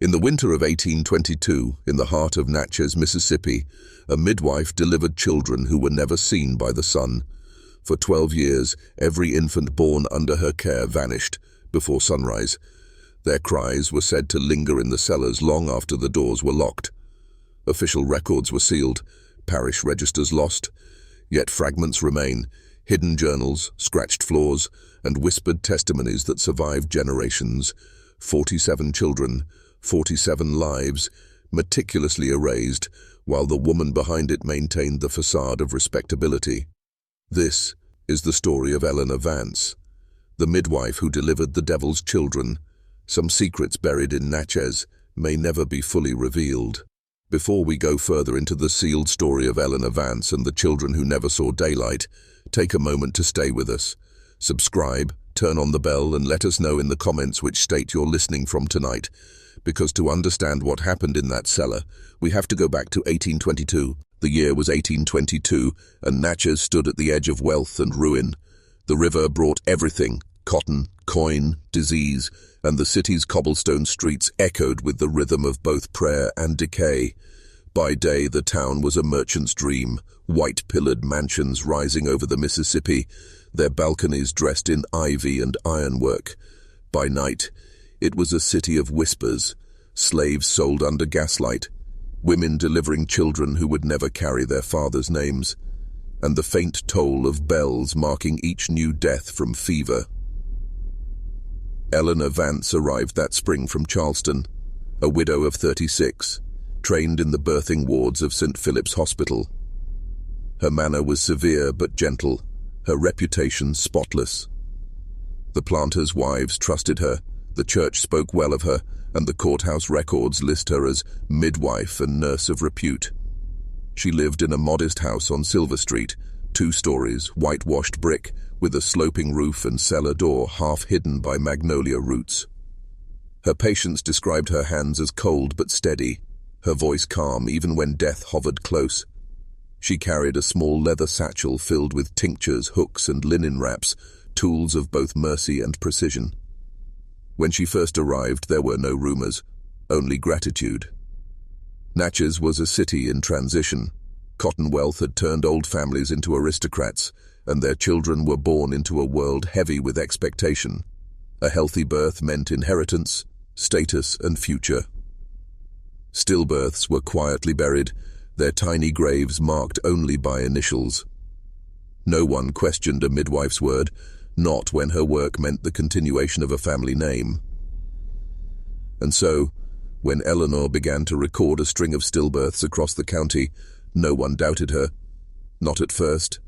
In the winter of 1822, in the heart of Natchez, Mississippi, a midwife delivered children who were never seen by the sun. For 12 years, every infant born under her care vanished before sunrise. Their cries were said to linger in the cellars long after the doors were locked. Official records were sealed, parish registers lost, yet fragments remain, hidden journals, scratched floors, and whispered testimonies that survived generations. 47 children, 47 lives, meticulously erased, while the woman behind it maintained the facade of respectability. This is the story of Eleanor Vance, the midwife who delivered the devil's children. Some secrets buried in Natchez may never be fully revealed. Before we go further into the sealed story of Eleanor Vance and the children who never saw daylight, take a moment to stay with us. Subscribe, turn on the bell, and let us know in the comments which state you're listening from tonight. Because to understand what happened in that cellar, we have to go back to 1822. The year was 1822, and Natchez stood at the edge of wealth and ruin. The river brought everything: cotton, coin, disease, and the city's cobblestone streets echoed with the rhythm of both prayer and decay. By day, the town was a merchant's dream, white-pillared mansions rising over the Mississippi, their balconies dressed in ivy and ironwork. By night, it was a city of whispers, slaves sold under gaslight, women delivering children who would never carry their fathers' names, and the faint toll of bells marking each new death from fever. Eleanor Vance arrived that spring from Charleston, a widow of 36, trained in the birthing wards of St. Philip's Hospital. Her manner was severe but gentle, her reputation spotless. The planters' wives trusted her, the church spoke well of her, and the courthouse records list her as midwife and nurse of repute. She lived in a modest house on Silver Street, 2 stories, whitewashed brick, with a sloping roof and cellar door half hidden by magnolia roots. Her patients described her hands as cold but steady, her voice calm even when death hovered close. She carried a small leather satchel filled with tinctures, hooks, and linen wraps, tools of both mercy and precision. When she first arrived, there were no rumors, only gratitude. Natchez was a city in transition. Cotton wealth had turned old families into aristocrats, and their children were born into a world heavy with expectation. A healthy birth meant inheritance, status, and future. Stillbirths were quietly buried, their tiny graves marked only by initials. No one questioned a midwife's word, not when her work meant the continuation of a family name. And so, when Eleanor began to record a string of stillbirths across the county, no one doubted her. Not at first.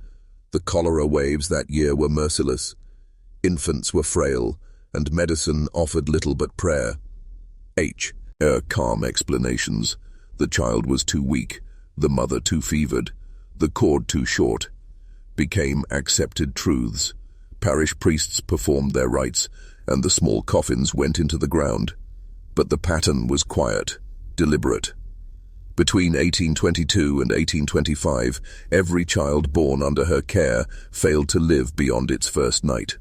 The cholera waves that year were merciless. Infants were frail, and medicine offered little but prayer. Calm explanations. The child was too weak, the mother too fevered, the cord too short. Became accepted truths. Parish priests performed their rites, and the small coffins went into the ground. But the pattern was quiet, deliberate. Between 1822 and 1825, every child born under her care failed to live beyond its first night.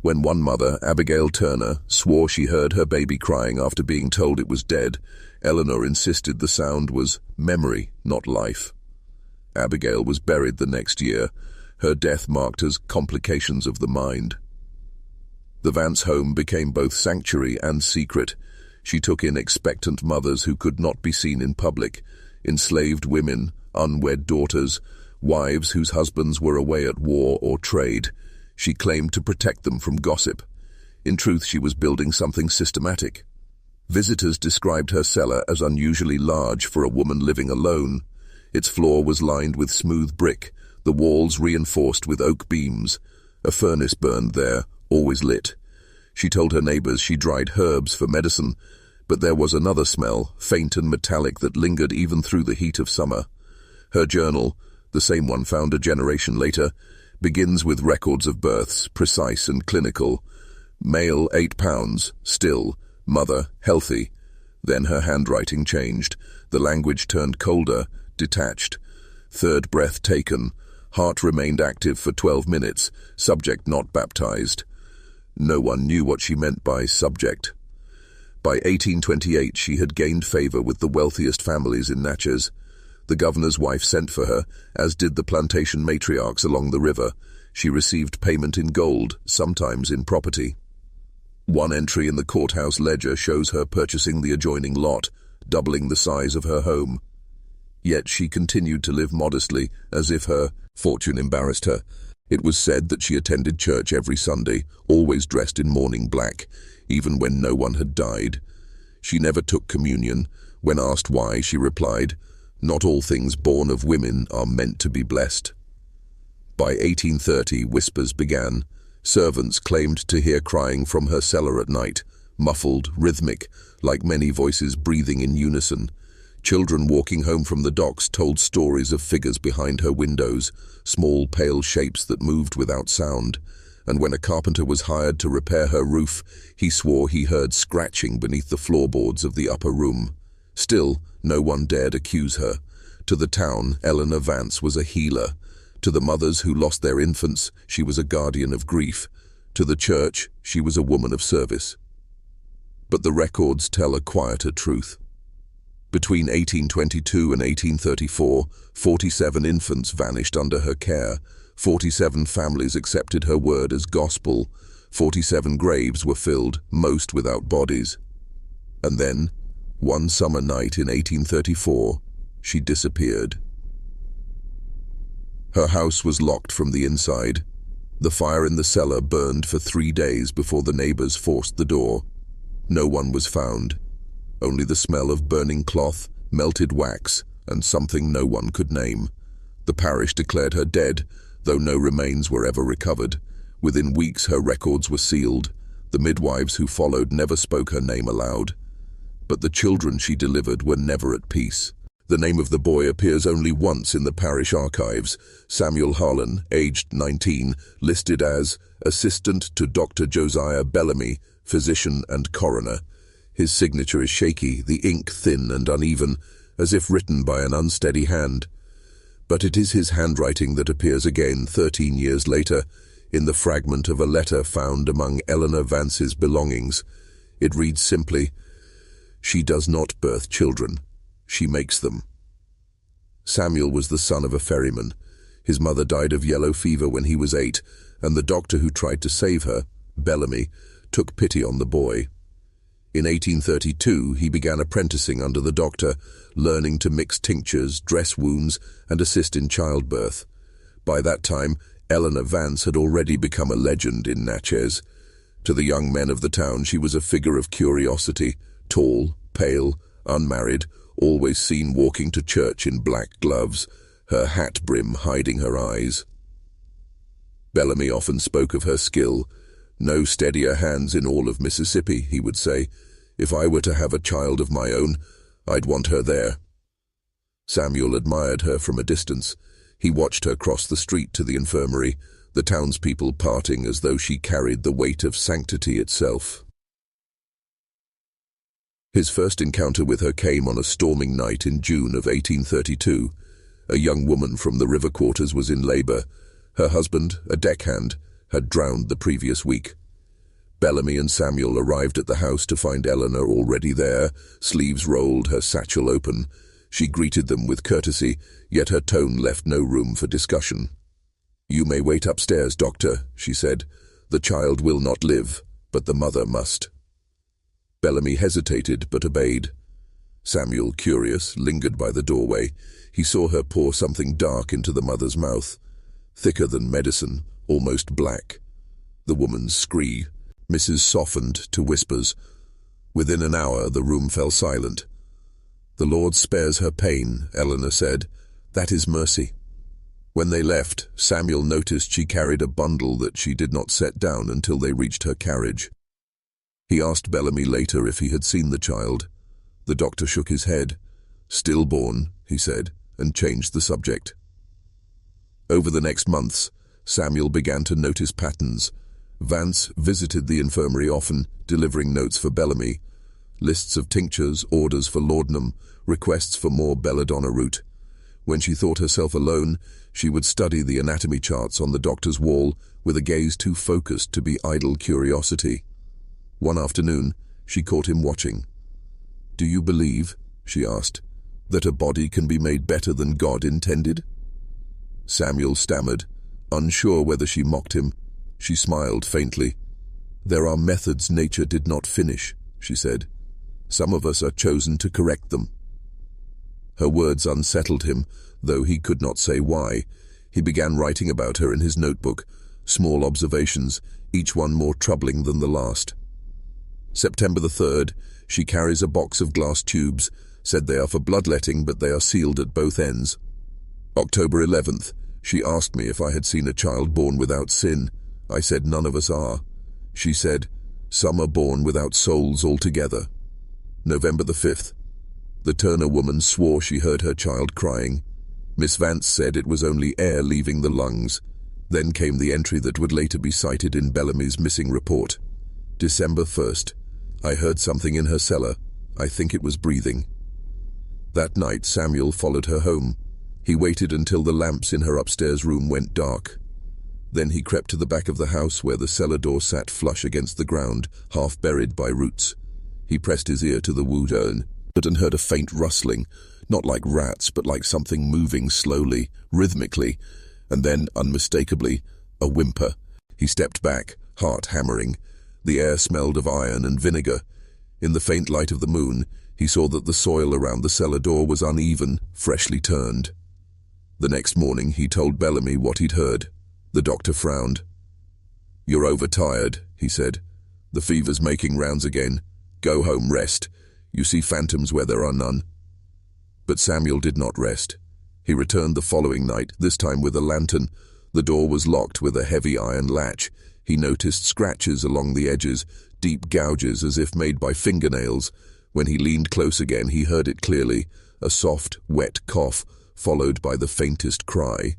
When one mother, Abigail Turner, swore she heard her baby crying after being told it was dead, Eleanor insisted the sound was memory, not life. Abigail was buried the next year, her death marked as complications of the mind. The Vance home became both sanctuary and secret. She took in expectant mothers who could not be seen in public, enslaved women, unwed daughters, wives whose husbands were away at war or trade. She claimed to protect them from gossip. In truth, she was building something systematic. Visitors described her cellar as unusually large for a woman living alone. Its floor was lined with smooth brick, the walls reinforced with oak beams. A furnace burned there, always lit. She told her neighbors she dried herbs for medicine, but there was another smell, faint and metallic, that lingered even through the heat of summer. Her journal, the same one found a generation later, begins with records of births, precise and clinical. Male 8 pounds, still, mother healthy. Then her handwriting changed. The language turned colder, detached. Third breath taken. Heart remained active for 12 minutes. Subject not baptized. No one knew what she meant by subject. By 1828 she had gained favor with the wealthiest families in Natchez. The governor's wife sent for her, as did the plantation matriarchs along the river. She received payment in gold, sometimes in property. One entry in the courthouse ledger shows her purchasing the adjoining lot, doubling the size of her home. Yet she continued to live modestly, as if her fortune embarrassed her. It was said that she attended church every Sunday, always dressed in mourning black, even when no one had died. She never took communion. When asked why, she replied, "Not all things born of women are meant to be blessed." By 1830, whispers began. Servants claimed to hear crying from her cellar at night, muffled, rhythmic, like many voices breathing in unison. Children walking home from the docks told stories of figures behind her windows, small pale shapes that moved without sound. And when a carpenter was hired to repair her roof, he swore he heard scratching beneath the floorboards of the upper room. Still, no one dared accuse her. To the town, Eleanor Vance was a healer. To the mothers who lost their infants, she was a guardian of grief. To the church, she was a woman of service. But the records tell a quieter truth. Between 1822 and 1834, 47 infants vanished under her care. 47 families accepted her word as gospel. 47 graves were filled, most without bodies. And then, one summer night in 1834, she disappeared. Her house was locked from the inside. The fire in the cellar burned for 3 days before the neighbors forced the door. No one was found. Only the smell of burning cloth, melted wax, and something no one could name. The parish declared her dead, though no remains were ever recovered. Within weeks her records were sealed. The midwives who followed never spoke her name aloud. But the children she delivered were never at peace. The name of the boy appears only once in the parish archives. Samuel Harlan, aged 19, listed as assistant to Dr. Josiah Bellamy, physician and coroner. His signature is shaky, the ink thin and uneven, as if written by an unsteady hand. But it is his handwriting that appears again 13 years later, in the fragment of a letter found among Eleanor Vance's belongings. It reads simply, "She does not birth children. She makes them." Samuel was the son of a ferryman. His mother died of yellow fever when he was 8, and the doctor who tried to save her, Bellamy, took pity on the boy. In 1832, he began apprenticing under the doctor, learning to mix tinctures, dress wounds, and assist in childbirth. By that time, Eleanor Vance had already become a legend in Natchez. To the young men of the town, she was a figure of curiosity, tall, pale, unmarried, always seen walking to church in black gloves, her hat brim hiding her eyes. Bellamy often spoke of her skill. "No steadier hands in all of Mississippi," he would say. "If I were to have a child of my own, I'd want her there." Samuel admired her from a distance. He watched her cross the street to the infirmary, the townspeople parting as though she carried the weight of sanctity itself. His first encounter with her came on a storming night in June of 1832. A young woman from the river quarters was in labor. Her husband, a deckhand, had drowned the previous week. Bellamy and Samuel arrived at the house to find Eleanor already there, sleeves rolled, her satchel open. She greeted them with courtesy, yet her tone left no room for discussion. "You may wait upstairs, doctor," she said. "The child will not live, but the mother must." Bellamy hesitated but obeyed. Samuel, curious, lingered by the doorway. He saw her pour something dark into the mother's mouth, thicker than medicine, almost black. The woman's scree. Mrs. softened to whispers. Within an hour the room fell silent. "The Lord spares her pain," Eleanor said. "That is mercy." When they left, Samuel noticed she carried a bundle that she did not set down until they reached her carriage. He asked Bellamy later if he had seen the child. The doctor shook his head. "Stillborn," he said, and changed the subject. Over the next months, Samuel began to notice patterns. Vance visited the infirmary often, delivering notes for Bellamy, lists of tinctures, orders for laudanum, requests for more belladonna root. When she thought herself alone, she would study the anatomy charts on the doctor's wall with a gaze too focused to be idle curiosity. One afternoon, She caught him watching. "Do you believe," she asked, "that a body can be made better than God intended?" Samuel stammered, unsure whether she mocked him. She smiled faintly. "There are methods nature did not finish," she said. "Some of us are chosen to correct them." Her words unsettled him, though he could not say why. He began writing about her in his notebook, small observations, each one more troubling than the last. September the 3rd, she carries a box of glass tubes, said they are for bloodletting, but they are sealed at both ends. October 11th, she asked me if I had seen a child born without sin. I said none of us are. She said, "Some are born without souls altogether." November the 5th, the Turner woman swore she heard her child crying. Miss Vance said it was only air leaving the lungs. Then came the entry that would later be cited in Bellamy's missing report. December 1st, I heard something in her cellar. I think it was breathing. That night Samuel followed her home. He waited until the lamps in her upstairs room went dark. Then he crept to the back of the house where the cellar door sat flush against the ground, half buried by roots. He pressed his ear to the wood urn, and heard a faint rustling, not like rats, but like something moving slowly, rhythmically, and then, unmistakably, a whimper. He stepped back, heart hammering. The air smelled of iron and vinegar. In the faint light of the moon, he saw that the soil around the cellar door was uneven, freshly turned. The next morning he told Bellamy what he'd heard. The doctor frowned. "You're overtired," he said. "The fever's making rounds again. Go home, rest. You see phantoms where there are none." But Samuel did not rest. He returned the following night, this time with a lantern. The door was locked with a heavy iron latch. He noticed scratches along the edges, deep gouges as if made by fingernails. When he leaned close again, he heard it clearly, a soft, wet cough, followed by the faintest cry.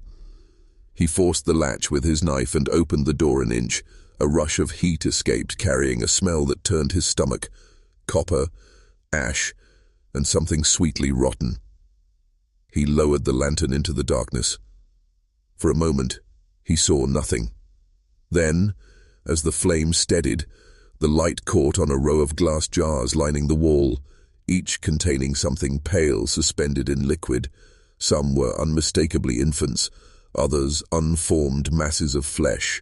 He forced the latch with his knife and opened the door an inch. A rush of heat escaped, carrying a smell that turned his stomach. Copper, ash, and something sweetly rotten. He lowered the lantern into the darkness. For a moment, he saw nothing. Then, as the flame steadied, the light caught on a row of glass jars lining the wall, each containing something pale suspended in liquid. Some were unmistakably infants, others unformed masses of flesh.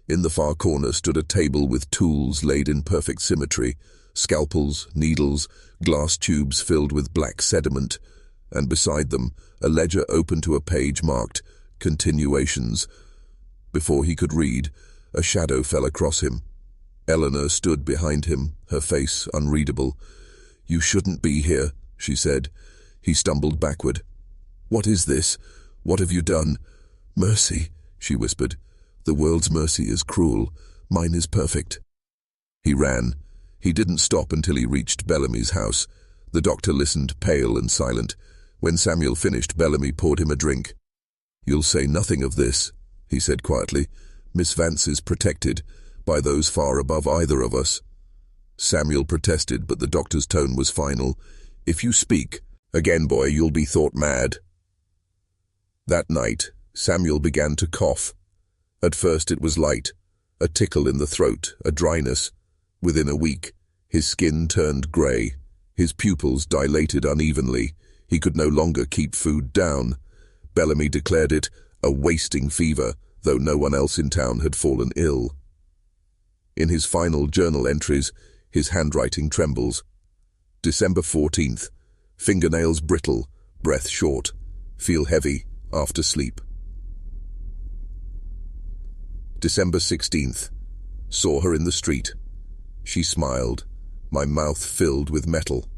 In the far corner stood a table with tools laid in perfect symmetry, scalpels, needles, glass tubes filled with black sediment, and beside them a ledger open to a page marked Continuations. Before he could read, a shadow fell across him. Eleanor stood behind him, her face unreadable. "You shouldn't be here," she said. He stumbled backward. "What is this? What have you done?" "Mercy," she whispered. "The world's mercy is cruel. Mine is perfect." He ran. He didn't stop until he reached Bellamy's house. The doctor listened, pale and silent. When Samuel finished, Bellamy poured him a drink. "You'll say nothing of this," he said quietly. "Miss Vance is protected by those far above either of us." Samuel protested, but the doctor's tone was final. "If you speak again, boy, you'll be thought mad." That night, Samuel began to cough. At first it was light, a tickle in the throat, a dryness. Within a week, his skin turned grey. His pupils dilated unevenly. He could no longer keep food down. Bellamy declared it a wasting fever, though no one else in town had fallen ill. In his final journal entries, his handwriting trembles. December 14th. Fingernails brittle, breath short. Feel heavy after sleep. December 16th. Saw her in the street. She smiled. My mouth filled with metal.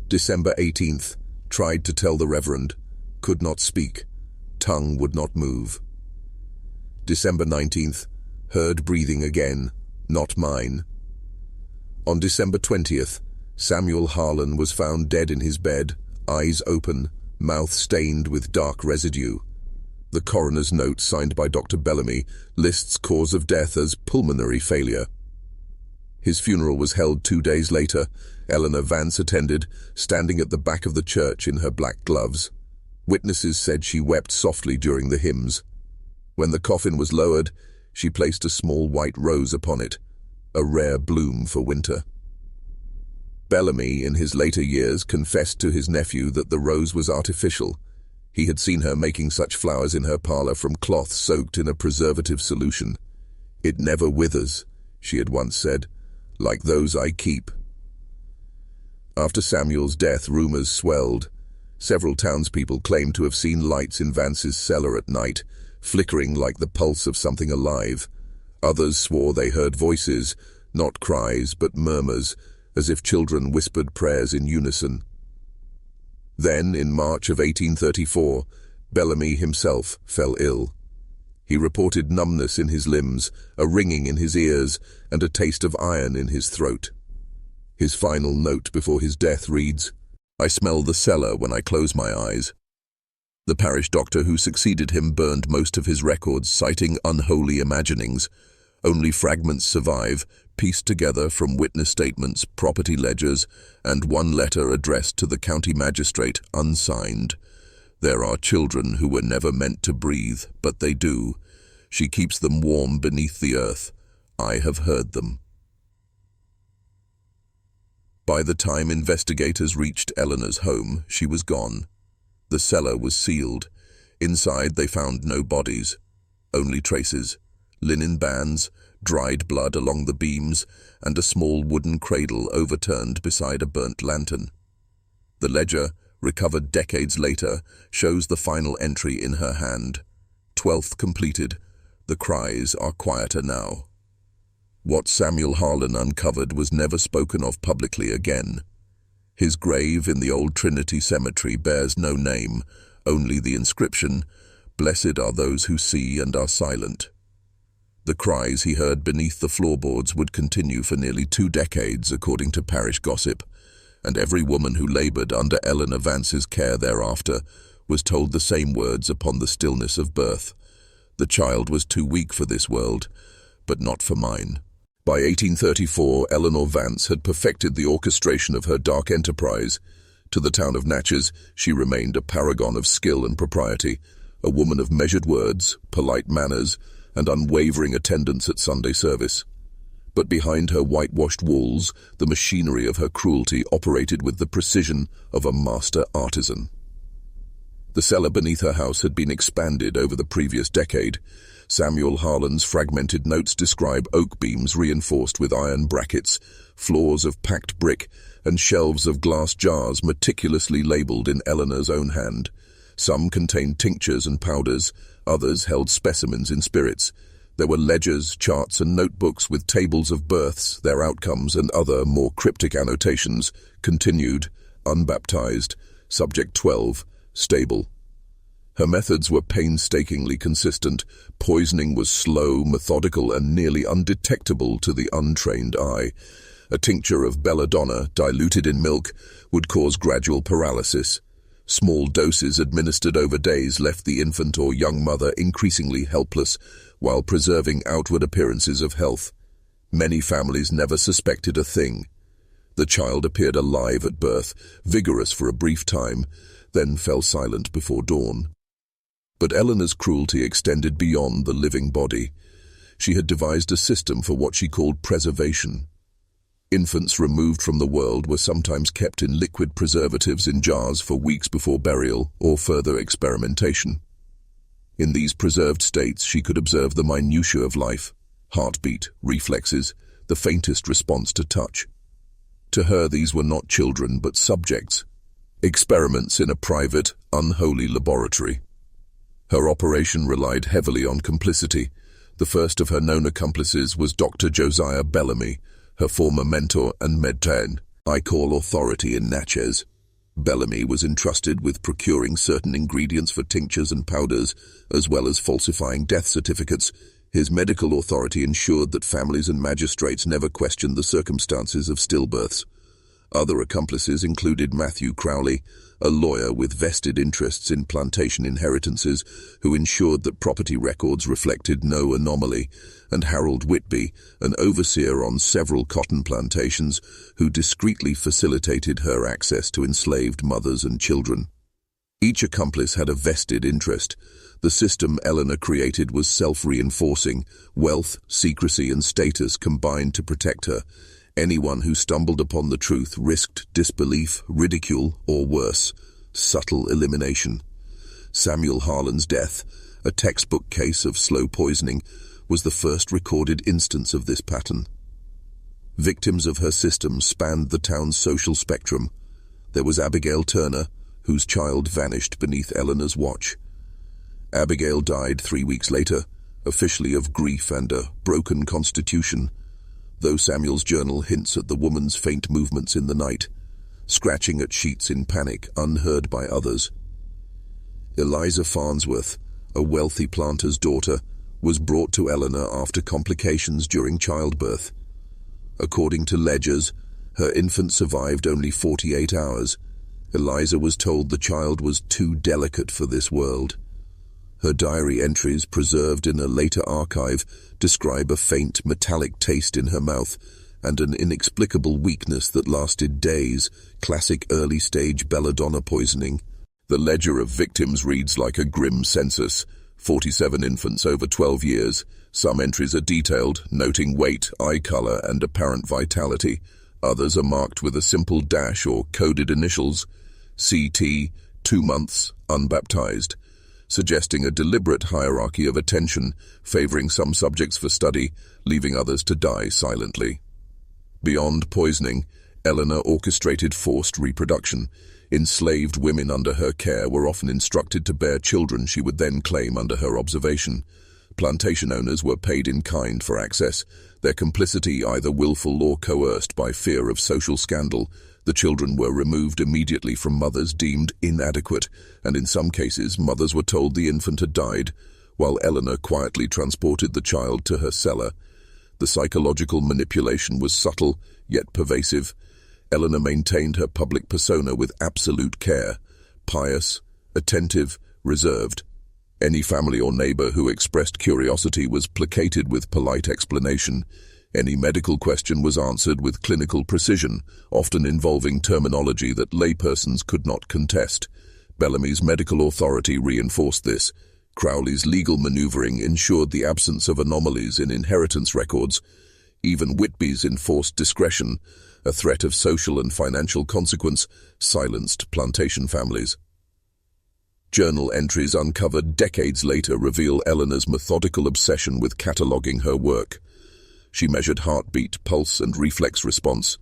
December 18th. Tried to tell the Reverend. Could not speak. Tongue would not move. December 19th. Heard breathing again. Not mine. On December 20th, Samuel Harlan was found dead in his bed, eyes open, mouth stained with dark residue. The coroner's note, signed by Dr. Bellamy, lists cause of death as pulmonary failure. His funeral was held 2 days later. Eleanor Vance attended, standing at the back of the church in her black gloves. Witnesses said she wept softly during the hymns. When the coffin was lowered, she placed a small white rose upon it, a rare bloom for winter. Bellamy, in his later years, confessed to his nephew that the rose was artificial. He had seen her making such flowers in her parlor from cloth soaked in a preservative solution. "It never withers," she had once said, "like those I keep." After Samuel's death, rumors swelled. Several townspeople claimed to have seen lights in Vance's cellar at night, flickering like the pulse of something alive. Others swore they heard voices, not cries but murmurs, as if children whispered prayers in unison. Then, in March of 1834, Bellamy himself fell ill. He reported numbness in his limbs, a ringing in his ears, and a taste of iron in his throat. His final note before his death reads, "I smell the cellar when I close my eyes." The parish doctor who succeeded him burned most of his records, citing unholy imaginings. Only fragments survive, pieced together from witness statements, property ledgers, and one letter addressed to the county magistrate, unsigned. "There are children who were never meant to breathe, but they do. She keeps them warm beneath the earth. I have heard them." By the time investigators reached Eleanor's home, she was gone. The cellar was sealed. Inside they found no bodies, only traces, linen bands, dried blood along the beams, and a small wooden cradle overturned beside a burnt lantern. The ledger, recovered decades later, shows the final entry in her hand. 12th completed. The cries are quieter now. What Samuel Harlan uncovered was never spoken of publicly again. His grave in the old Trinity Cemetery bears no name, only the inscription, "Blessed are those who see and are silent." The cries he heard beneath the floorboards would continue for nearly 2 decades, according to parish gossip, and every woman who labored under Eleanor Vance's care thereafter was told the same words upon the stillness of birth. "The child was too weak for this world, but not for mine." By 1834, Eleanor Vance had perfected the orchestration of her dark enterprise. To the town of Natchez, she remained a paragon of skill and propriety, a woman of measured words, polite manners, and unwavering attendance at Sunday service. But behind her whitewashed walls, the machinery of her cruelty operated with the precision of a master artisan. The cellar beneath her house had been expanded over the previous decade. Samuel Harlan's fragmented notes describe oak beams reinforced with iron brackets, floors of packed brick, and shelves of glass jars meticulously labelled in Eleanor's own hand. Some contained tinctures and powders, others held specimens in spirits. There were ledgers, charts, and notebooks with tables of births, their outcomes, and other more cryptic annotations. Continued, unbaptized, subject 12, stable. Her methods were painstakingly consistent. Poisoning was slow, methodical, and nearly undetectable to the untrained eye. A tincture of belladonna, diluted in milk, would cause gradual paralysis. Small doses administered over days left the infant or young mother increasingly helpless, while preserving outward appearances of health. Many families never suspected a thing. The child appeared alive at birth, vigorous for a brief time, then fell silent before dawn. But Eleanor's cruelty extended beyond the living body. She had devised a system for what she called preservation. Infants removed from the world were sometimes kept in liquid preservatives in jars for weeks before burial or further experimentation. In these preserved states, she could observe the minutiae of life, heartbeat, reflexes, the faintest response to touch. To her, these were not children but subjects, experiments in a private, unholy laboratory. Her operation relied heavily on complicity. The first of her known accomplices was Dr. Josiah Bellamy, her former mentor and medtan, I call authority in Natchez. Bellamy was entrusted with procuring certain ingredients for tinctures and powders, as well as falsifying death certificates. His medical authority ensured that families and magistrates never questioned the circumstances of stillbirths. Other accomplices included Matthew Crowley, a lawyer with vested interests in plantation inheritances, who ensured that property records reflected no anomaly, and Harold Whitby, an overseer on several cotton plantations, who discreetly facilitated her access to enslaved mothers and children. Each accomplice had a vested interest. The system Eleanor created was self-reinforcing. Wealth, secrecy, and status combined to protect her. Anyone who stumbled upon the truth risked disbelief, ridicule, or worse, subtle elimination. Samuel Harlan's death, a textbook case of slow poisoning, was the first recorded instance of this pattern. Victims of her system spanned the town's social spectrum. There was Abigail Turner, whose child vanished beneath Eleanor's watch. Abigail died 3 weeks later, officially of grief and a broken constitution, though Samuel's journal hints at the woman's faint movements in the night, scratching at sheets in panic, unheard by others. Eliza Farnsworth, a wealthy planter's daughter, was brought to Eleanor after complications during childbirth. According to ledgers, her infant survived only 48 hours. Eliza was told the child was too delicate for this world. Her diary entries, preserved in a later archive, describe a faint metallic taste in her mouth and an inexplicable weakness that lasted days, classic early-stage belladonna poisoning. The ledger of victims reads like a grim census: 47 infants over 12 years. Some entries are detailed, noting weight, eye color, and apparent vitality. Others are marked with a simple dash or coded initials: CT, 2 months, unbaptized, suggesting a deliberate hierarchy of attention, favoring some subjects for study, leaving others to die silently. Beyond poisoning, Eleanor orchestrated forced reproduction. Enslaved women under her care were often instructed to bear children she would then claim under her observation. Plantation owners were paid in kind for access, their complicity either willful or coerced by fear of social scandal. The children were removed immediately from mothers deemed inadequate, and in some cases mothers were told the infant had died, while Eleanor quietly transported the child to her cellar. The psychological manipulation was subtle, yet pervasive. Eleanor maintained her public persona with absolute care: pious, attentive, reserved. Any family or neighbor who expressed curiosity was placated with polite explanation. Any medical question was answered with clinical precision, often involving terminology that laypersons could not contest. Bellamy's medical authority reinforced this. Crowley's legal maneuvering ensured the absence of anomalies in inheritance records. Even Whitby's enforced discretion, a threat of social and financial consequence, silenced plantation families. Journal entries uncovered decades later reveal Eleanor's methodical obsession with cataloguing her work. She measured heartbeat, pulse, and reflex response.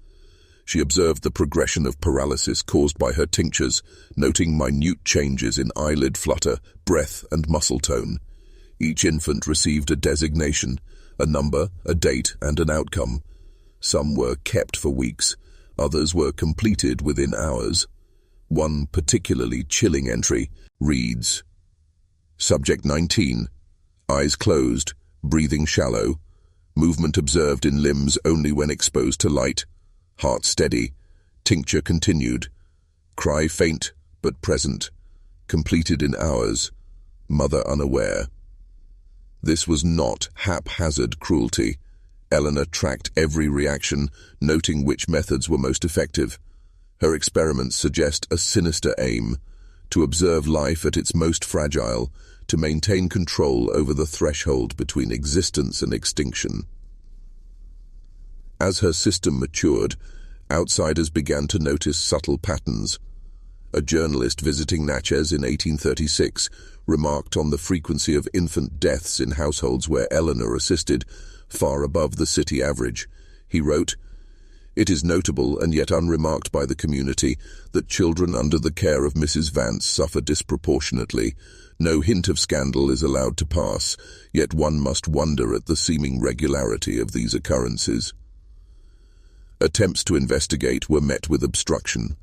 She observed the progression of paralysis caused by her tinctures, noting minute changes in eyelid flutter, breath, and muscle tone. Each infant received a designation, a number, a date, and an outcome. Some were kept for weeks, others were completed within hours. One particularly chilling entry reads: Subject 19, eyes closed, breathing shallow, movement observed in limbs only when exposed to light, heart steady, tincture continued, cry faint but present, completed in hours, mother unaware. This was not haphazard cruelty. Eleanor tracked every reaction, noting which methods were most effective. Her experiments suggest a sinister aim: to observe life at its most fragile, to maintain control over the threshold between existence and extinction. As her system matured, outsiders began to notice subtle patterns. A journalist visiting Natchez in 1836 remarked on the frequency of infant deaths in households where Eleanor assisted, far above the city average. He wrote, "It is notable and yet unremarked by the community that children under the care of Mrs. Vance suffer disproportionately. No hint of scandal is allowed to pass, yet one must wonder at the seeming regularity of these occurrences." Attempts to investigate were met with obstruction.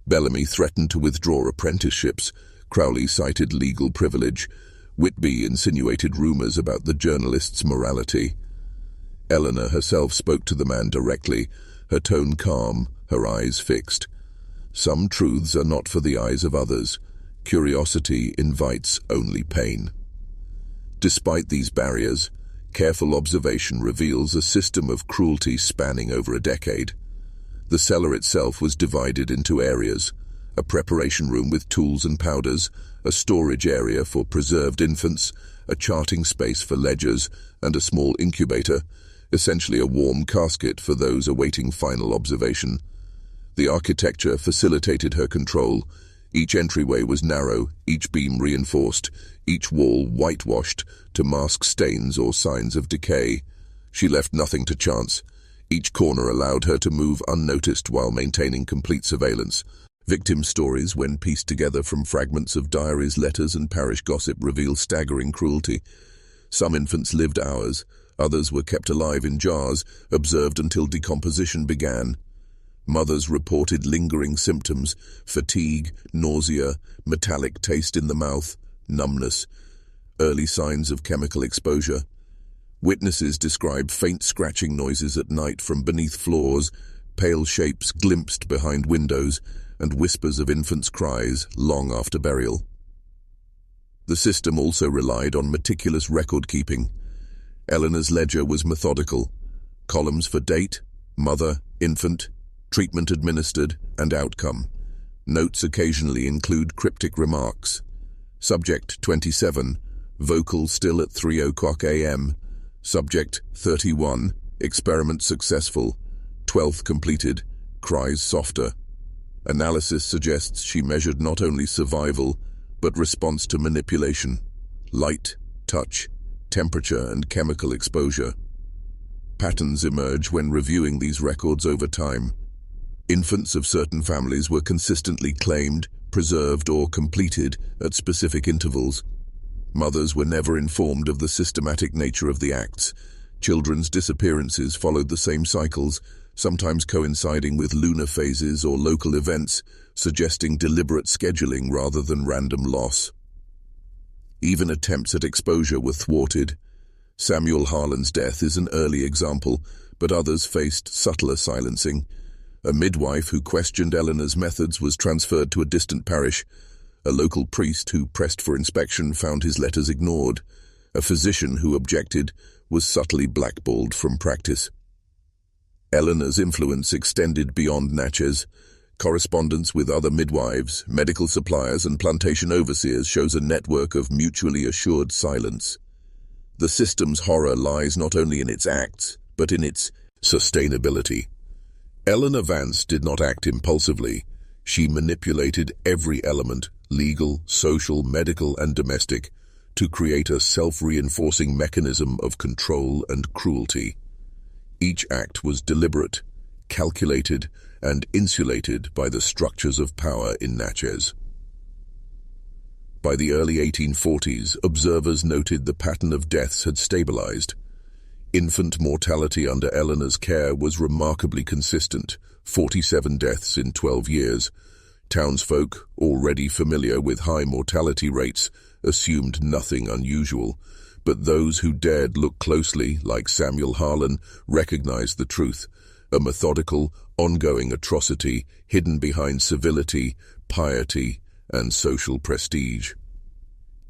Bellamy threatened to withdraw apprenticeships. Crowley cited legal privilege. Whitby insinuated rumors about the journalist's morality. Eleanor herself spoke to the man directly, her tone calm, her eyes fixed. Some truths are not for the eyes of others. Curiosity invites only pain. Despite these barriers, careful observation reveals a system of cruelty spanning over a decade. The cellar itself was divided into areas: a preparation room with tools and powders, a storage area for preserved infants, a charting space for ledgers, and a small incubator. essentially a warm casket for those awaiting final observation. The architecture facilitated her control. Each entryway was narrow, each beam reinforced, each wall whitewashed to mask stains or signs of decay. She left nothing to chance. Each corner allowed her to move unnoticed while maintaining complete surveillance. Victim stories, when pieced together from fragments of diaries, letters, and parish gossip, reveal staggering cruelty. Some infants lived hours, others were kept alive in jars, observed until decomposition began. Mothers reported lingering symptoms: fatigue, nausea, metallic taste in the mouth, numbness, early signs of chemical exposure. Witnesses described faint scratching noises at night from beneath floors, pale shapes glimpsed behind windows, and whispers of infants' cries long after burial. The system also relied on meticulous record-keeping. Eleanor's ledger was methodical. Columns for date, mother, infant, treatment administered, and outcome. Notes occasionally include cryptic remarks. Subject 27, vocal still at 3:00 a.m. Subject 31, experiment successful, 12th completed, cries softer. Analysis suggests she measured not only survival, but response to manipulation: light, touch, temperature, and chemical exposure. Patterns emerge when reviewing these records over time. Infants of certain families were consistently claimed, preserved, or completed at specific intervals. Mothers were never informed of the systematic nature of the acts. Children's disappearances followed the same cycles, sometimes coinciding with lunar phases or local events, suggesting deliberate scheduling rather than random loss. Even attempts at exposure were thwarted. Samuel Harlan's death is an early example, but others faced subtler silencing. A midwife who questioned Eleanor's methods was transferred to a distant parish. A local priest who pressed for inspection found his letters ignored. A physician who objected was subtly blackballed from practice. Eleanor's influence extended beyond Natchez. Correspondence with other midwives, medical suppliers, and plantation overseers shows a network of mutually assured silence. The system's horror lies not only in its acts, but in its sustainability. Eleanor Vance did not act impulsively. She manipulated every element, legal, social, medical, and domestic, to create a self-reinforcing mechanism of control and cruelty. Each act was deliberate, calculated, and insulated by the structures of power in Natchez. By the early 1840s, observers noted the pattern of deaths had stabilized. Infant mortality under Eleanor's care was remarkably consistent, 47 deaths in 12 years. Townsfolk, already familiar with high mortality rates, assumed nothing unusual, but those who dared look closely, like Samuel Harlan, recognized the truth: a methodical, ongoing atrocity hidden behind civility, piety, and social prestige.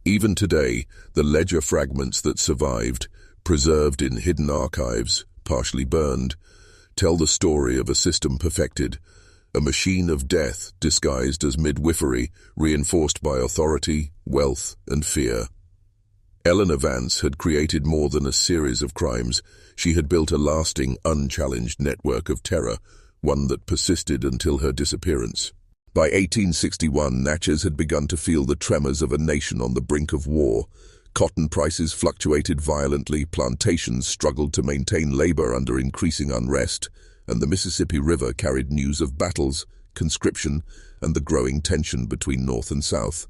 Even today, the ledger fragments that survived, preserved in hidden archives, partially burned, tell the story of a system perfected, a machine of death disguised as midwifery, reinforced by authority, wealth, and fear. Eleanor Vance had created more than a series of crimes. She had built a lasting, unchallenged network of terror, one that persisted until her disappearance. By 1861, Natchez had begun to feel the tremors of a nation on the brink of war. Cotton prices fluctuated violently, plantations struggled to maintain labor under increasing unrest, and the Mississippi River carried news of battles, conscription, and the growing tension between North and South.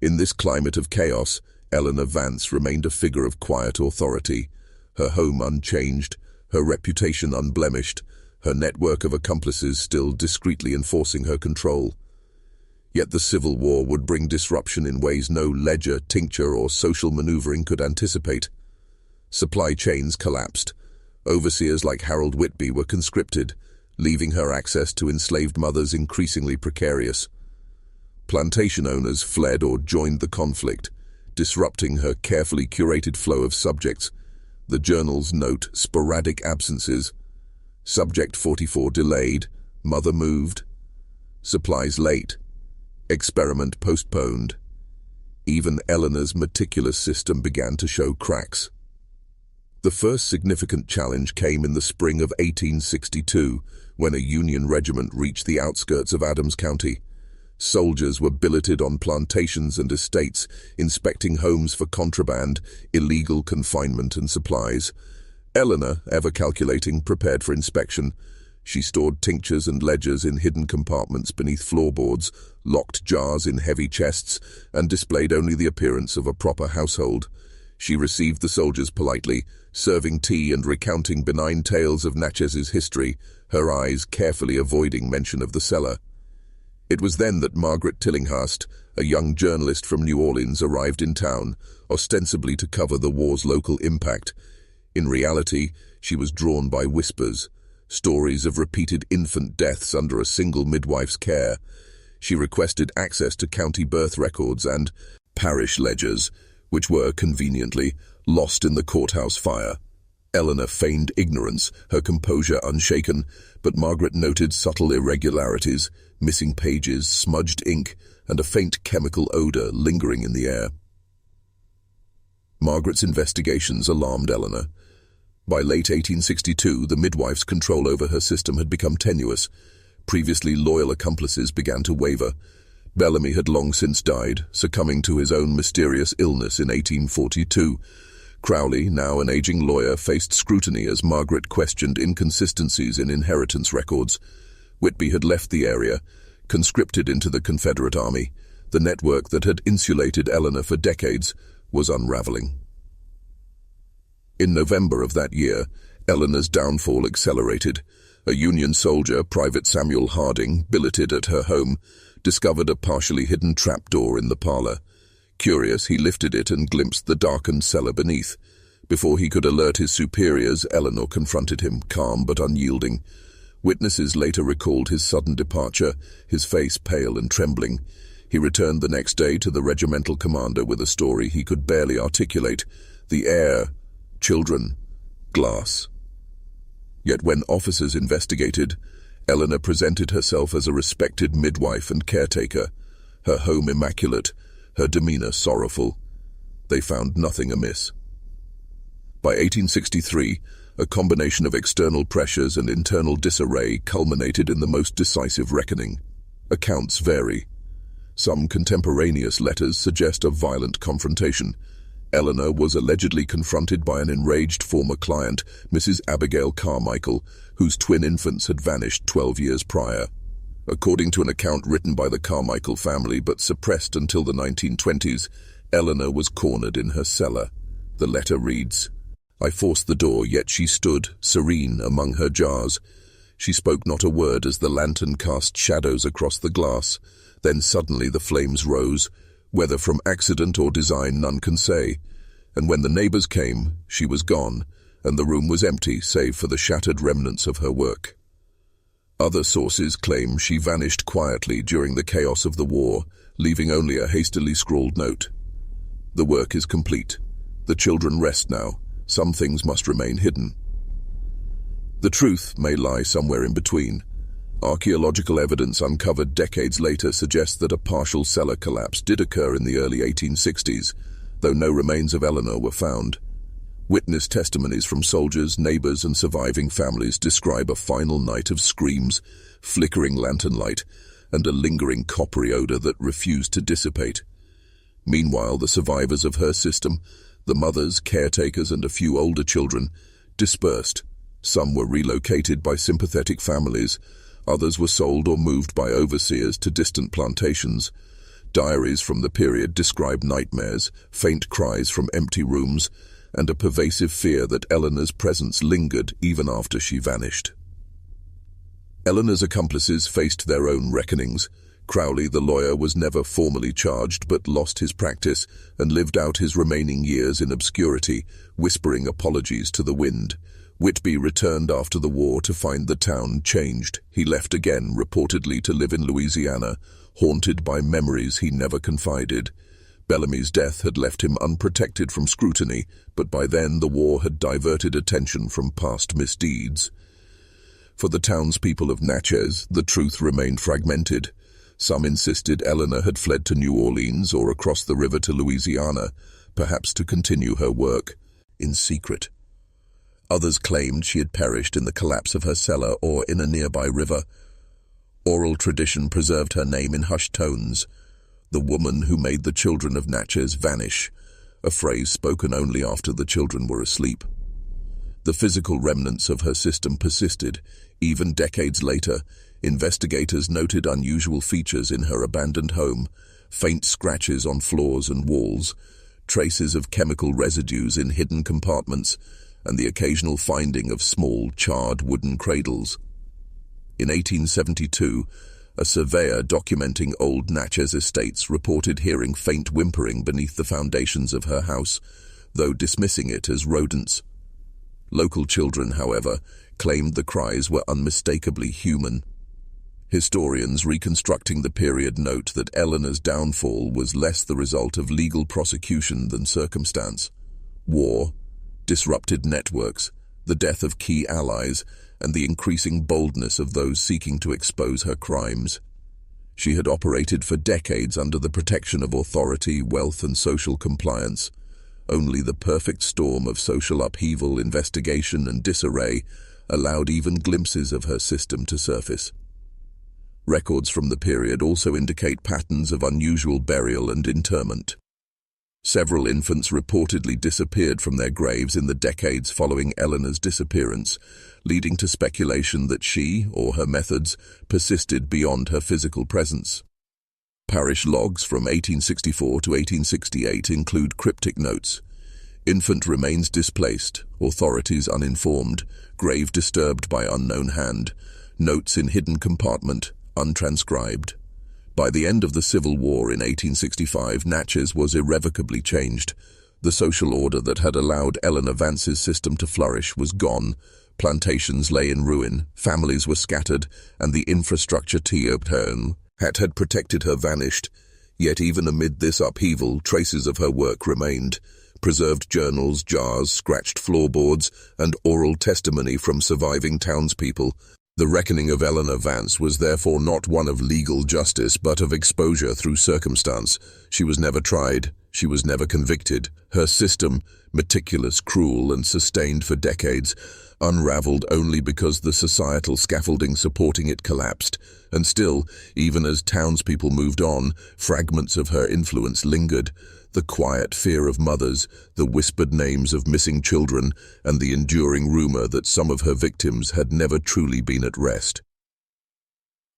In this climate of chaos, Eleanor Vance remained a figure of quiet authority, her home unchanged, her reputation unblemished, her network of accomplices still discreetly enforcing her control. Yet the Civil War would bring disruption in ways no ledger, tincture, or social maneuvering could anticipate. Supply chains collapsed. Overseers like Harold Whitby were conscripted, leaving her access to enslaved mothers increasingly precarious. Plantation owners fled or joined the conflict, disrupting her carefully curated flow of subjects. The journals note sporadic absences. Subject 44 delayed, mother moved. Supplies late. Experiment postponed. Even Eleanor's meticulous system began to show cracks. The first significant challenge came in the spring of 1862, when a Union regiment reached the outskirts of Adams County. Soldiers were billeted on plantations and estates, inspecting homes for contraband, illegal confinement and supplies. Eleanor, ever calculating, prepared for inspection. She stored tinctures and ledgers in hidden compartments beneath floorboards, locked jars in heavy chests, and displayed only the appearance of a proper household. She received the soldiers politely, serving tea and recounting benign tales of Natchez's history, her eyes carefully avoiding mention of the cellar. It was then that Margaret Tillinghast, a young journalist from New Orleans, arrived in town, ostensibly to cover the war's local impact. In reality, she was drawn by whispers, stories of repeated infant deaths under a single midwife's care. She requested access to county birth records and parish ledgers, which were, conveniently, lost in the courthouse fire. Eleanor feigned ignorance, her composure unshaken, but Margaret noted subtle irregularities, missing pages, smudged ink, and a faint chemical odor lingering in the air. Margaret's investigations alarmed Eleanor. By late 1862, the midwife's control over her system had become tenuous. Previously loyal accomplices began to waver. Bellamy had long since died, succumbing to his own mysterious illness in 1842. Crowley, now an aging lawyer, faced scrutiny as Margaret questioned inconsistencies in inheritance records. Whitby had left the area, conscripted into the Confederate Army. The network that had insulated Eleanor for decades was unraveling. In November of that year, Eleanor's downfall accelerated. A Union soldier, Private Samuel Harding, billeted at her home, discovered a partially hidden trapdoor in the parlor. Curious, he lifted it and glimpsed the darkened cellar beneath. Before he could alert his superiors, Eleanor confronted him, calm but unyielding. Witnesses later recalled his sudden departure, his face pale and trembling. He returned the next day to the regimental commander with a story he could barely articulate. The air, children, glass. Yet when officers investigated, Eleanor presented herself as a respected midwife and caretaker, her home immaculate, her demeanor sorrowful. They found nothing amiss. By 1863, a combination of external pressures and internal disarray culminated in the most decisive reckoning. Accounts vary. Some contemporaneous letters suggest a violent confrontation. Eleanor was allegedly confronted by an enraged former client, Mrs. Abigail Carmichael, whose twin infants had vanished 12 years prior. According to an account written by the Carmichael family but suppressed until the 1920s, Eleanor was cornered in her cellar. The letter reads, "I forced the door, yet she stood, serene, among her jars. She spoke not a word as the lantern cast shadows across the glass. Then suddenly the flames rose. Whether from accident or design none can say. And when the neighbors came, she was gone, and the room was empty save for the shattered remnants of her work." Other sources claim she vanished quietly during the chaos of the war, leaving only a hastily scrawled note. The work is complete. The children rest now. Some things must remain hidden. The truth may lie somewhere in between. Archaeological evidence uncovered decades later suggests that a partial cellar collapse did occur in the early 1860s, though no remains of Eleanor were found. Witness testimonies from soldiers, neighbors, and surviving families describe a final night of screams, flickering lantern light, and a lingering coppery odor that refused to dissipate. Meanwhile, the survivors of her system, the mothers, caretakers, and a few older children, dispersed. Some were relocated by sympathetic families. Others were sold or moved by overseers to distant plantations. Diaries from the period describe nightmares, faint cries from empty rooms, and a pervasive fear that Eleanor's presence lingered even after she vanished. Eleanor's accomplices faced their own reckonings. Crowley, the lawyer, was never formally charged but lost his practice and lived out his remaining years in obscurity, whispering apologies to the wind. Whitby returned after the war to find the town changed. He left again, reportedly to live in Louisiana, haunted by memories he never confided. Bellamy's death had left him unprotected from scrutiny, but by then the war had diverted attention from past misdeeds. For the townspeople of Natchez, the truth remained fragmented. Some insisted Eleanor had fled to New Orleans or across the river to Louisiana, perhaps to continue her work in secret. Others claimed she had perished in the collapse of her cellar or in a nearby river. Oral tradition preserved her name in hushed tones, the woman who made the children of Natchez vanish, a phrase spoken only after the children were asleep. The physical remnants of her system persisted. Even decades later, investigators noted unusual features in her abandoned home, faint scratches on floors and walls, traces of chemical residues in hidden compartments, and the occasional finding of small, charred wooden cradles. In 1872, a surveyor documenting old Natchez estates reported hearing faint whimpering beneath the foundations of her house, though dismissing it as rodents. Local children, however, claimed the cries were unmistakably human. Historians reconstructing the period note that Eleanor's downfall was less the result of legal prosecution than circumstance. War, disrupted networks, the death of key allies, and the increasing boldness of those seeking to expose her crimes. She had operated for decades under the protection of authority, wealth, and social compliance. Only the perfect storm of social upheaval, investigation, and disarray allowed even glimpses of her system to surface. Records from the period also indicate patterns of unusual burial and interment. Several infants reportedly disappeared from their graves in the decades following Eleanor's disappearance, leading to speculation that she, or her methods, persisted beyond her physical presence. Parish logs from 1864 to 1868 include cryptic notes: infant remains displaced, authorities uninformed, grave disturbed by unknown hand, notes in hidden compartment, untranscribed. By the end of the Civil War in 1865, Natchez was irrevocably changed. The social order that had allowed Eleanor Vance's system to flourish was gone. Plantations lay in ruin, families were scattered, and the infrastructure had protected her vanished. Yet even amid this upheaval, traces of her work remained. Preserved journals, jars, scratched floorboards, and oral testimony from surviving townspeople. The reckoning of Eleanor Vance was therefore not one of legal justice, but of exposure through circumstance. She was never tried. She was never convicted. Her system, meticulous, cruel, and sustained for decades, unraveled only because the societal scaffolding supporting it collapsed. And still, even as townspeople moved on, fragments of her influence lingered. The quiet fear of mothers, the whispered names of missing children, and the enduring rumor that some of her victims had never truly been at rest.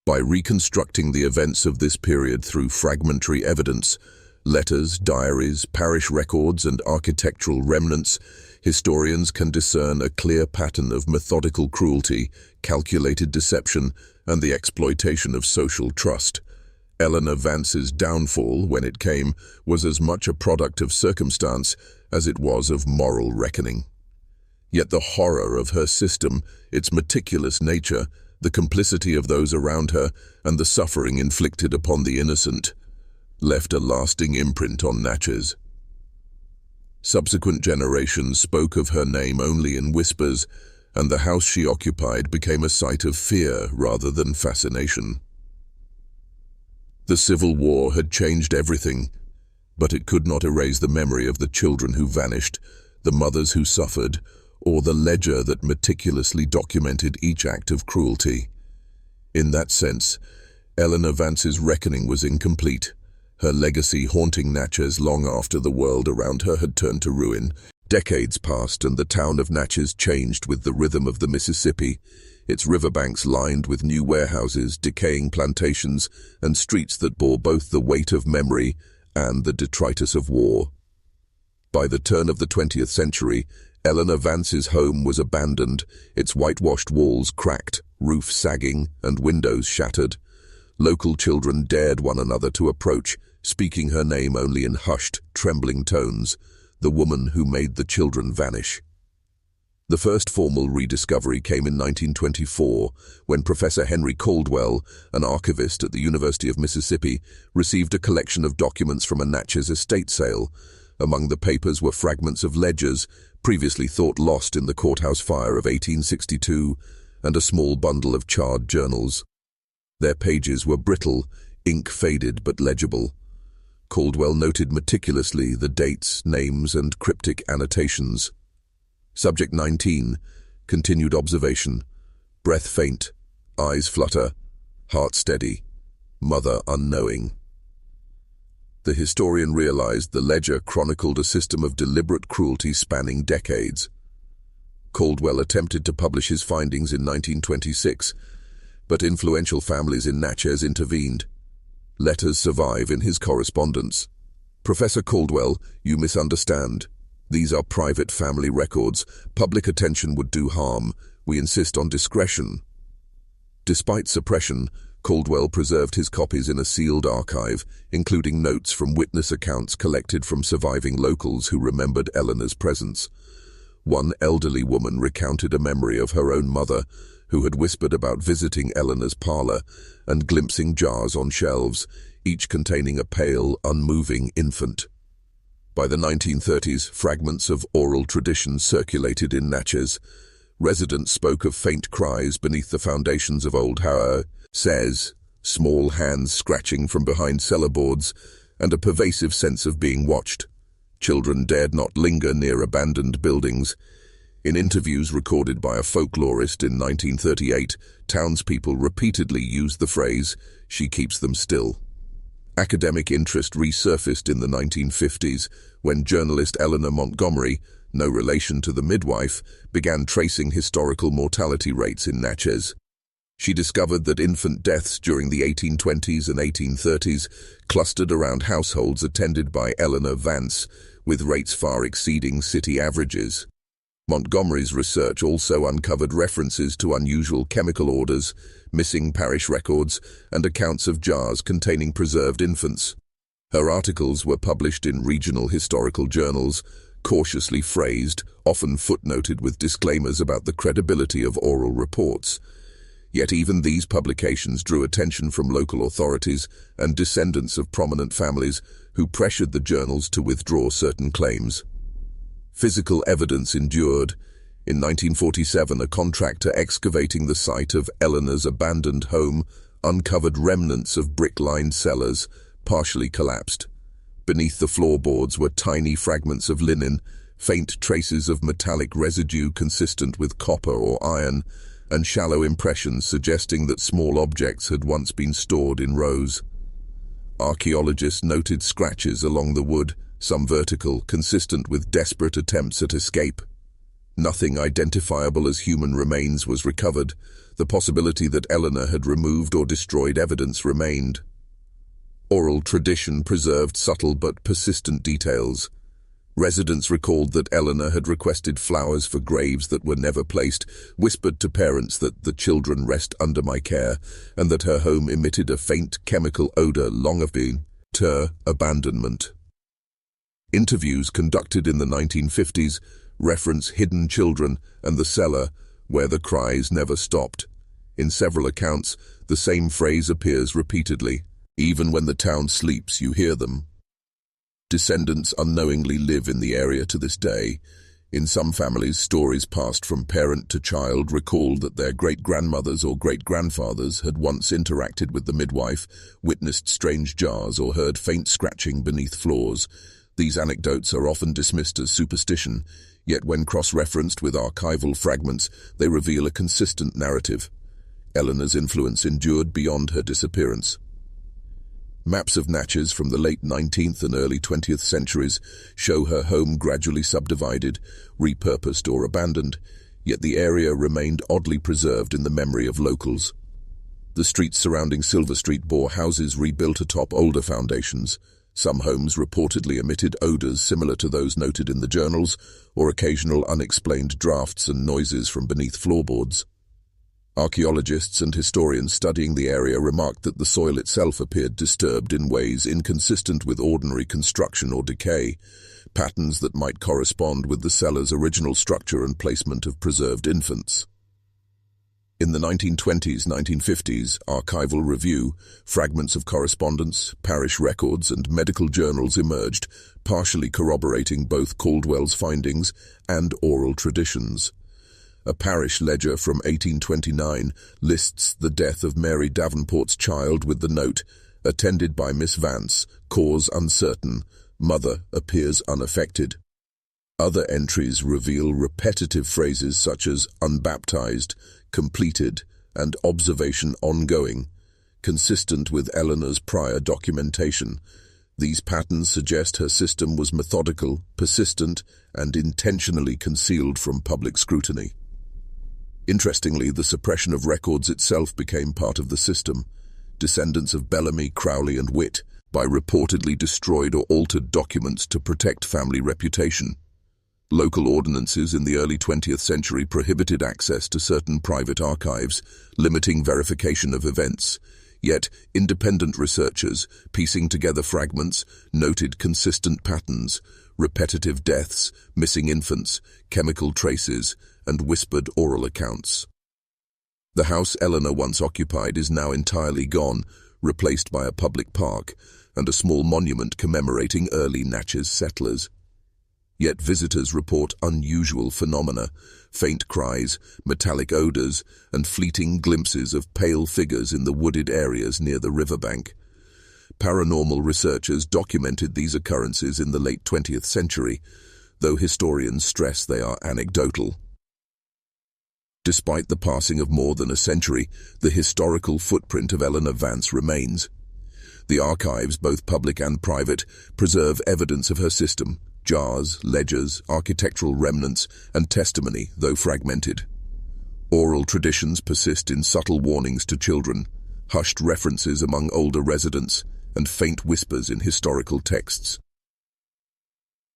By reconstructing the events of this period through fragmentary evidence, letters, diaries, parish records, and architectural remnants, historians can discern a clear pattern of methodical cruelty, calculated deception, and the exploitation of social trust. Eleanor Vance's downfall, when it came, was as much a product of circumstance as it was of moral reckoning. Yet the horror of her system, its meticulous nature, the complicity of those around her, and the suffering inflicted upon the innocent, left a lasting imprint on Natchez. Subsequent generations spoke of her name only in whispers, and the house she occupied became a site of fear rather than fascination. The Civil War had changed everything, but it could not erase the memory of the children who vanished, the mothers who suffered, or the ledger that meticulously documented each act of cruelty. In that sense, Eleanor Vance's reckoning was incomplete, her legacy haunting Natchez long after the world around her had turned to ruin. Decades passed and the town of Natchez changed with the rhythm of the Mississippi, its riverbanks lined with new warehouses, decaying plantations, and streets that bore both the weight of memory and the detritus of war. By the turn of the 20th century, Eleanor Vance's home was abandoned, its whitewashed walls cracked, roof sagging, and windows shattered. Local children dared one another to approach, speaking her name only in hushed, trembling tones, the woman who made the children vanish. The first formal rediscovery came in 1924, when Professor Henry Caldwell, an archivist at the University of Mississippi, received a collection of documents from a Natchez estate sale. Among the papers were fragments of ledgers, previously thought lost in the courthouse fire of 1862, and a small bundle of charred journals. Their pages were brittle, ink faded but legible. Caldwell noted meticulously the dates, names, and cryptic annotations. Subject 19. Continued observation. Breath faint. Eyes flutter. Heart steady. Mother unknowing. The historian realized the ledger chronicled a system of deliberate cruelty spanning decades. Caldwell attempted to publish his findings in 1926, but influential families in Natchez intervened. Letters survive in his correspondence. Professor Caldwell, you misunderstand. These are private family records. Public attention would do harm. We insist on discretion. Despite suppression, Caldwell preserved his copies in a sealed archive, including notes from witness accounts collected from surviving locals who remembered Eleanor's presence. One elderly woman recounted a memory of her own mother, who had whispered about visiting Eleanor's parlor and glimpsing jars on shelves, each containing a pale, unmoving infant. By the 1930s, fragments of oral tradition circulated in Natchez. Residents spoke of faint cries beneath the foundations of old houses, small hands scratching from behind cellar boards, and a pervasive sense of being watched. Children dared not linger near abandoned buildings. In interviews recorded by a folklorist in 1938, townspeople repeatedly used the phrase, "She keeps them still." Academic interest resurfaced in the 1950s when journalist Eleanor Montgomery, no relation to the midwife, began tracing historical mortality rates in Natchez. She discovered that infant deaths during the 1820s and 1830s clustered around households attended by Eleanor Vance, with rates far exceeding city averages. Montgomery's research also uncovered references to unusual chemical orders, missing parish records, and accounts of jars containing preserved infants. Her articles were published in regional historical journals, cautiously phrased, often footnoted with disclaimers about the credibility of oral reports. Yet even these publications drew attention from local authorities and descendants of prominent families who pressured the journals to withdraw certain claims. Physical evidence endured. In 1947, a contractor excavating the site of Eleanor's abandoned home uncovered remnants of brick-lined cellars, partially collapsed. Beneath the floorboards were tiny fragments of linen, faint traces of metallic residue consistent with copper or iron, and shallow impressions suggesting that small objects had once been stored in rows. Archaeologists noted scratches along the wood, some vertical, consistent with desperate attempts at escape. Nothing identifiable as human remains was recovered. The possibility that Eleanor had removed or destroyed evidence remained. Oral tradition preserved subtle but persistent details. Residents recalled that Eleanor had requested flowers for graves that were never placed, whispered to parents that the children rest under my care, and that her home emitted a faint chemical odor long after abandonment. Interviews conducted in the 1950s reference hidden children and the cellar, where the cries never stopped. In several accounts, the same phrase appears repeatedly. Even when the town sleeps, you hear them. Descendants unknowingly live in the area to this day. In some families, stories passed from parent to child recalled that their great-grandmothers or great-grandfathers had once interacted with the midwife, witnessed strange jars, or heard faint scratching beneath floors. These anecdotes are often dismissed as superstition, yet when cross-referenced with archival fragments, they reveal a consistent narrative. Eleanor's influence endured beyond her disappearance. Maps of Natchez from the late 19th and early 20th centuries show her home gradually subdivided, repurposed or abandoned, yet the area remained oddly preserved in the memory of locals. The streets surrounding Silver Street bore houses rebuilt atop older foundations. Some homes reportedly emitted odors similar to those noted in the journals, or occasional unexplained drafts and noises from beneath floorboards. Archaeologists and historians studying the area remarked that the soil itself appeared disturbed in ways inconsistent with ordinary construction or decay, patterns that might correspond with the cellar's original structure and placement of preserved infants. In the 1920s, 1950s, archival review, fragments of correspondence, parish records, and medical journals emerged, partially corroborating both Caldwell's findings and oral traditions. A parish ledger from 1829 lists the death of Mary Davenport's child with the note, "Attended by Miss Vance, cause uncertain, mother appears unaffected." Other entries reveal repetitive phrases such as unbaptized, completed, and observation ongoing, consistent with Eleanor's prior documentation. These patterns suggest her system was methodical, persistent, and intentionally concealed from public scrutiny. Interestingly, the suppression of records itself became part of the system. Descendants of Bellamy, Crowley, and Witt reportedly destroyed or altered documents to protect family reputation. Local ordinances in the early 20th century prohibited access to certain private archives, limiting verification of events. Yet, independent researchers, piecing together fragments, noted consistent patterns: repetitive deaths, missing infants, chemical traces, and whispered oral accounts. The house Eleanor once occupied is now entirely gone, replaced by a public park and a small monument commemorating early Natchez settlers. Yet visitors report unusual phenomena: faint cries, metallic odors, and fleeting glimpses of pale figures in the wooded areas near the riverbank. Paranormal researchers documented these occurrences in the late 20th century, though historians stress they are anecdotal. Despite the passing of more than a century, the historical footprint of Eleanor Vance remains. The archives, both public and private, preserve evidence of her system: jars, ledgers, architectural remnants, and testimony, though fragmented. Oral traditions persist in subtle warnings to children, hushed references among older residents, and faint whispers in historical texts.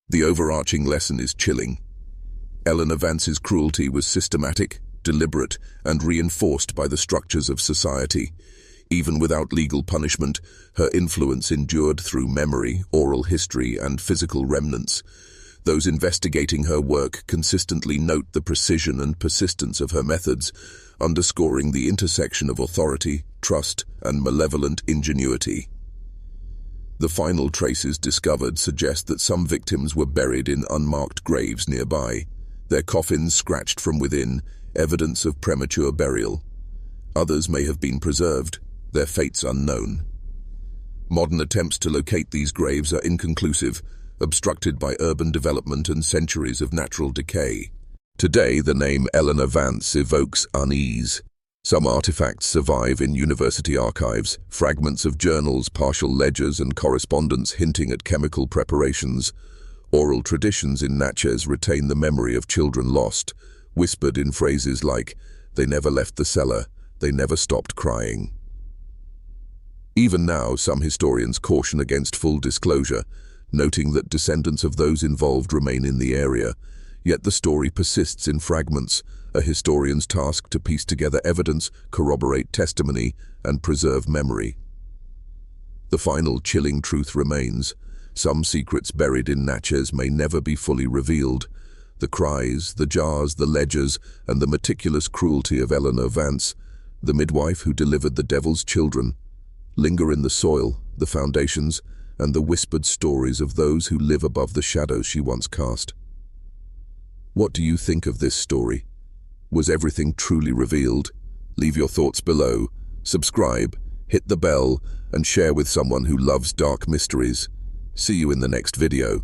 The overarching lesson is chilling. Eleanor Vance's cruelty was systematic, deliberate, and reinforced by the structures of society. Even without legal punishment, her influence endured through memory, oral history, and physical remnants. Those investigating her work consistently note the precision and persistence of her methods, underscoring the intersection of authority, trust, and malevolent ingenuity. The final traces discovered suggest that some victims were buried in unmarked graves nearby, their coffins scratched from within, evidence of premature burial. Others may have been preserved, their fates unknown. Modern attempts to locate these graves are inconclusive, obstructed by urban development and centuries of natural decay. Today, the name Eleanor Vance evokes unease. Some artifacts survive in university archives, fragments of journals, partial ledgers, and correspondence hinting at chemical preparations. Oral traditions in Natchez retain the memory of children lost, whispered in phrases like, "They never left the cellar, they never stopped crying." Even now, some historians caution against full disclosure, noting that descendants of those involved remain in the area. Yet the story persists in fragments, a historian's task to piece together evidence, corroborate testimony, and preserve memory. The final chilling truth remains: some secrets buried in Natchez may never be fully revealed. The cries, the jars, the ledgers, and the meticulous cruelty of Eleanor Vance, the midwife who delivered the devil's children, linger in the soil, the foundations, and the whispered stories of those who live above the shadows she once cast. What do you think of this story? Was everything truly revealed? Leave your thoughts below, subscribe, hit the bell, and share with someone who loves dark mysteries. See you in the next video.